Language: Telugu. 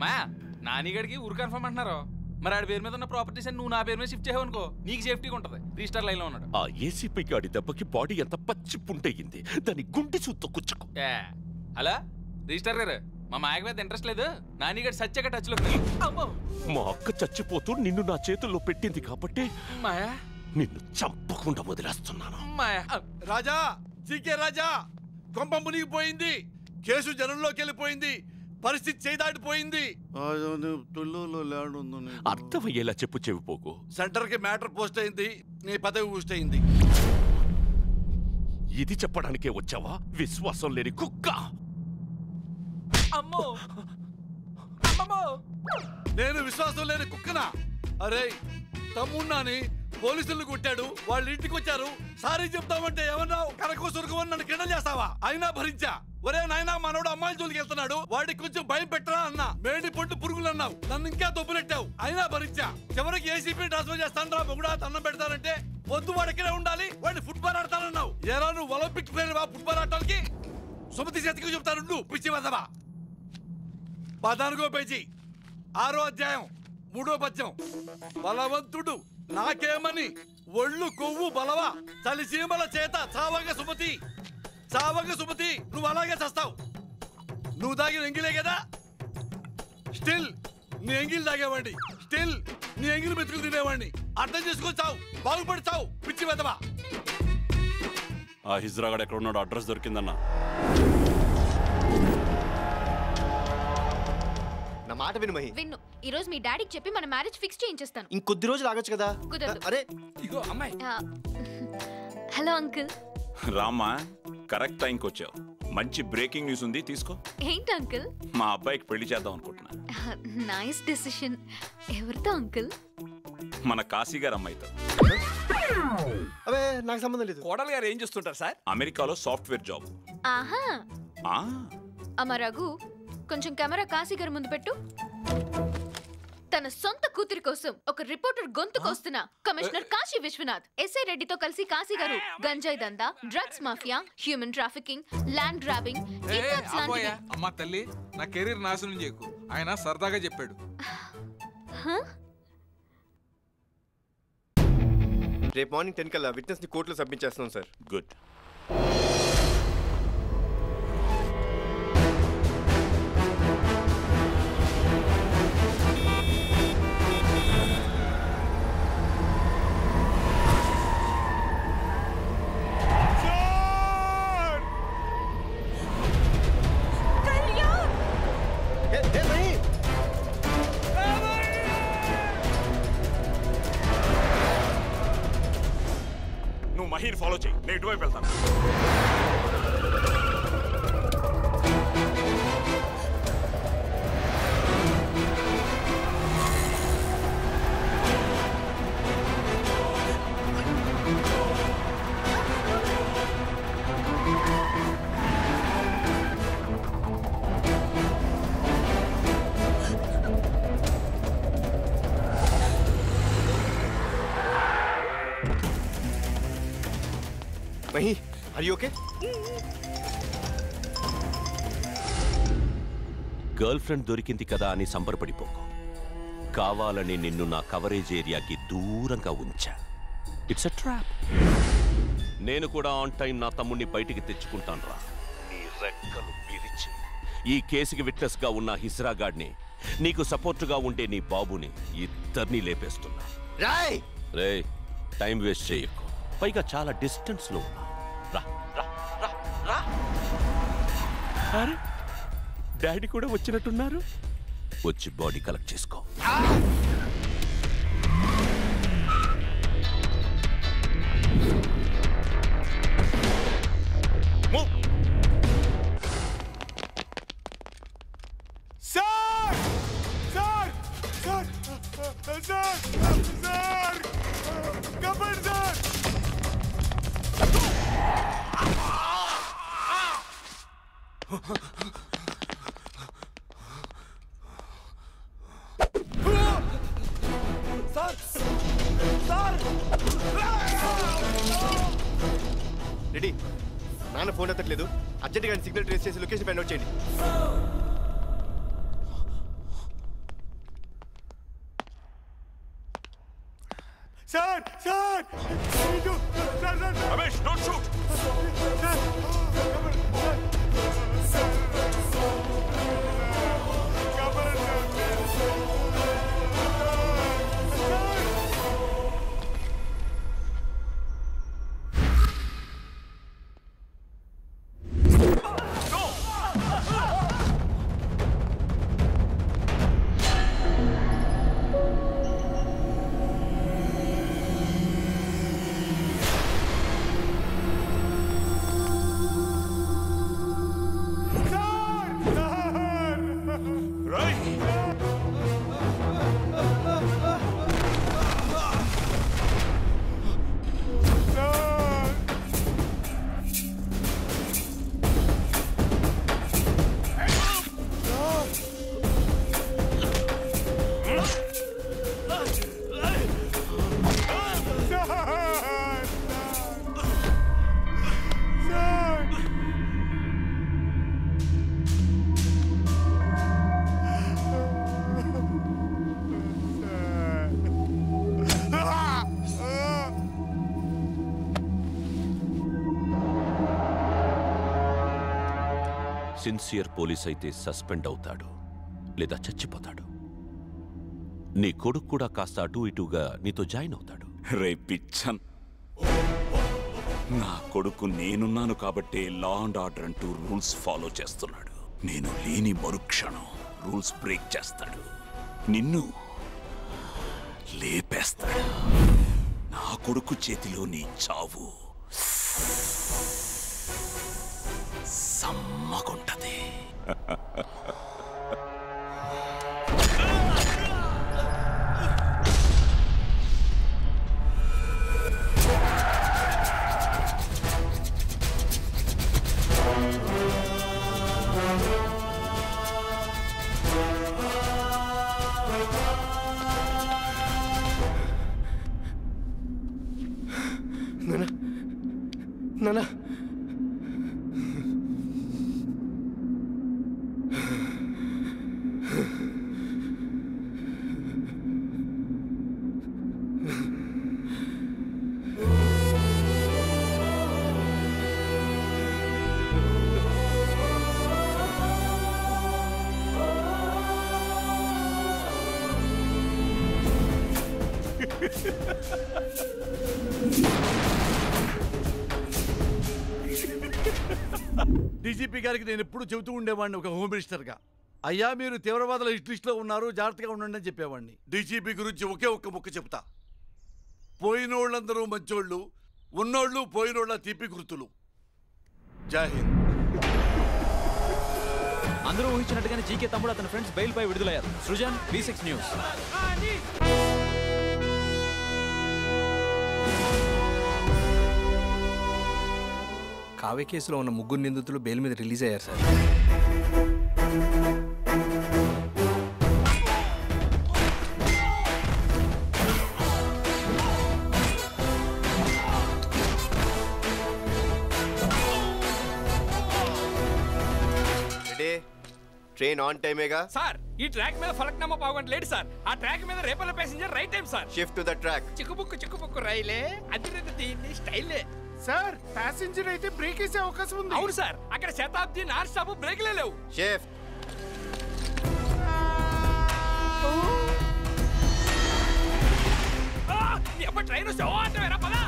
మా నానిగడికి ఊరు కన్ఫర్మ్ అంటున్నారు. మరి ఆడి పేరు మీద ఉన్న ప్రాపర్టీస్ అని నువ్వు నా పేరు మీద షిఫ్ట్ చేయవు అనుకో, నీకు సేఫ్టీగా ఉంటది. రిజిస్టర్ లైన్ లో ఉన్నాడు. ఆ ఏసీపీ గాడి దెబ్బకి బాడీ ఎంత పచ్చి పుంటయింది, దాని గుండె చూతో కుచ్చుకో. అలా రిజిస్టర్ గారు, మా మాయకు మీద ఇంట్రెస్ట్ లేదు. నానిగడి సత్యగా టచ్ లో. మా అక్క చచ్చిపోతూ నిన్ను నా చేతుల్లో పెట్టింది కాబట్టి మాయా నిన్ను చంపకుండా వదిలేస్తున్నాను. మాయా రాజా, జీకే రాజా, కొంప మునిగిపోయింది. కేసు జనంలోకి వెళ్ళిపోయింది. పరిస్థితి చేదాటిపోయింది. అర్థమయ్యేలా చెప్పు చెవిపోకు. సెంటర్ కి మ్యాటర్ పోస్ట్ అయింది, నీ పదవి ఊస్ట్ అయింది. ఇది చెప్పడానికే వచ్చావా విశ్వాసం లేని కుక్క? అమ్మో నేను విశ్వాసం లేని కుక్కనా? అరే తమ్మున్నాని పోలీసులు కొట్టాడు, వాళ్ళ ఇంటికి వచ్చారు. సారీ చెప్తామంటే ఏమన్నావు? కరకోసురుకోమని నన్ను కిండ చేస్తావా? అయినా భరించా. ఒరే నాయనా, మనోడు అమ్మాయిల జోలికి వెళ్తున్నాడు, వాడికి కొంచెం భయం పెట్టరా అన్నా. మేడి పొట్టు పురుగులు అన్నావు, నన్ను ఇంకా దొబ్బులెట్టావు. అయినా భరించా. చివరికి ఏసీపీ ట్రాన్స్ఫర్ చేస్తాను రా మొగుడా, అన్నం పెడతానంటే వద్దు, వాడు ఇక్కడే ఉండాలి, వాడిని ఫుట్బాల్ ఆడతానన్నావు. ఎలా నువ్వు ఒలింపిక్ ప్లేయర్ వా ఫుట్బాల్ ఆడటానికి? సుమతి చేతికి చెప్తాను పిచ్చి వదవా. 14వ పేజీ 6వ అధ్యాయం 3వ పద్యం. బలవంతుడు నాకేమని ఒళ్ళు కొవ్వు బలవా, చలిసీమల చేత చావగ సుమతి, చావగ సుమతి. నువ్వు అలాగే చస్తావు. నువ్వు తాగిన ఎంగిలే కదా, స్టిల్ నీ ఎంగిల్ తాగేవాడిని, స్టిల్ నీ ఎంగిల్ మెతుకులు తినేవాడిని. అర్థం చేసుకొని చావు, బాగుపడి చావు పిచ్చి వెదవా. ఆ హిజ్రాగడ్ ఎక్కడ ఉన్నాడు? అడ్రస్ దొరికిందన్నా. నా మాట విను మహి. విన్ను. ఈ రోజు మీ డాడీకి చెప్పి మన మ్యారేజ్ ఫిక్స్ చేయించేస్తాను. ఇంకొద్ది రోజులు ఆగొచ్చు కదా. అరే ఇగో అమ్మాయి. Hello uncle. రామ్మా, కరెక్ట్ టైంకి వచ్చావు. మంచి బ్రేకింగ్ న్యూస్ ఉంది, తీసుకో. ఏంటి అంకుల్? మా అబ్బాయికి పెళ్లి చేద్దాం అనుకుంటున్నా. Nice decision. ఎవరితో అంకుల్? మన కాశీ గారు అమ్మాయితో. అవే నాకు సంబంధం లేదు. కోడలు గారు ఏం చేస్తుంటారు సార్? అమెరికాలో సాఫ్ట్వేర్ జాబ్. ఆహా. అమ్మ రఘు, కొంచెం కెమెరా కాశీ గారి ముందు పెట్టు. తన సొంత కూతురి కోసం ఒక రిపోర్టర్ గొంతుకొస్తున్న కమిషనర్ కాశీ విశ్వనాథ్ ఎస్ఐ రెడ్డితో కలిసి కాశీ గారు గంజాయి దందా, drugs mafia, human trafficking, land grabbing, అమ్మా తల్లి, నా కెరీర్ నాశనం చేయకు. ఆయన సరదాగా చెప్పాడు. రేపు మార్నింగ్ 10 కల్లా విట్నెస్ ని కోర్టులో సబ్మిట్ చేస్తున్నాం సార్. గుడ్. నువ్వు మహీని ఫాలో చేయి, నేను ఇటువైపు వెళ్తాను. Mahi, are you okay? Girlfriend దొరికింది కదా అని సంబరపడిపోకు. కావాలని నిన్ను నా కవరేజ్ ఏరియాకి దూరంగా ఉంచా. It's a trap. నేను కూడా ఆన్ టైం నా తమ్ముడిని బయటికి తెచ్చుకుంటాను రా. నీ రెక్కలు పిలిచి ఈ కేసుకి విట్నెస్ గా ఉన్న హిస్రాగాడ్ని, నీకు సపోర్టుగా ఉండే నీ బాబుని, ఇద్దరిని లేపేస్తున్నా. రే, టైం వేస్ట్ చేయకు. పైగా చాలా డిస్టెన్స్ లో ఉన్నా. రా రా రా రా. అరే, డాడీ కూడా వచ్చినట్టున్నారు. వచ్చి బాడీ కలెక్ట్ చేసుకో. Sir sir sir sir sir కబర్ సార్. రెడీ. నాన్న ఫోన్ ఎత్తట్లేదు. అర్జెంట్గా సిగ్నల్ ట్రేస్ చేసి లొకేషన్ ఫైండ్ అవుట్ చేయండి. Sir sir Ramesh don't shoot. Sincere police అయితే సస్పెండ్ అవుతాడు లేదా చచ్చిపోతాడు. నీ కొడుకు కూడా కాస్త అటు ఇటుగా నీతో జాయిన్ అవుతాడు. రే పిచ్చన్, నా కొడుకు నేనున్నాను కాబట్టే లా అండ్ ఆర్డర్ అంటూ రూల్స్ ఫాలో చేస్తున్నాడు. నేను లేని మరుక్షణం రూల్స్ బ్రేక్ చేస్తాడు, నిన్ను లేపేస్తాడు. నా కొడుకు చేతిలో నీ చావు సమ్మగుంటది. నానా డీజీపీ గారికి నేను ఎప్పుడు చెబుతూ ఉండేవాడిని ఒక హోమ్ మినిస్టర్గా, అయ్యా మీరు తీవ్రవాదుల హిట్ లిస్ట్లో ఉన్నారు, జాగ్రత్తగా ఉండండి అని చెప్పేవాడిని. డీజీపీ గురించి ఒకే ఒక్క ముక్క చెప్తా, పోయినోళ్ళందరూ మంచోళ్ళు, ఉన్నోళ్ళు పోయినోళ్ళ తీపి గుర్తులు. జై హింద్. అందరూ ఊహించినట్టుగానే జీకే తమ్ముడు అతని ఫ్రెండ్స్ బెయిల్ పై విడుదలయ్యారు. Srujan, V6 news. కావ్య కేసులో ఉన్న ముగ్గురు నిందితులు బెయిల్ మీద రిలీజ్ అయ్యారు సార్. ట్రైన్ ఆన్ టైమేగా సార్? ఈ ట్రాక్ మీద ఫలక్నామా పావుగంట లేడు సార్. ఆ ట్రాక్ మీద Repalle passenger right time sir. Shift to the track. చిక్కుబుక్కు రైలే అదిరేది స్టైలే సార్. ప్యాసింజర్ అయితే బ్రేక్ వేసే అవకాశం ఉంది. అవును సార్, అక్కడ శతాబ్ది నాన్ స్టాప్ బ్రేక్లే లేవు. షిఫ్ట్. ట్రైన్ పదా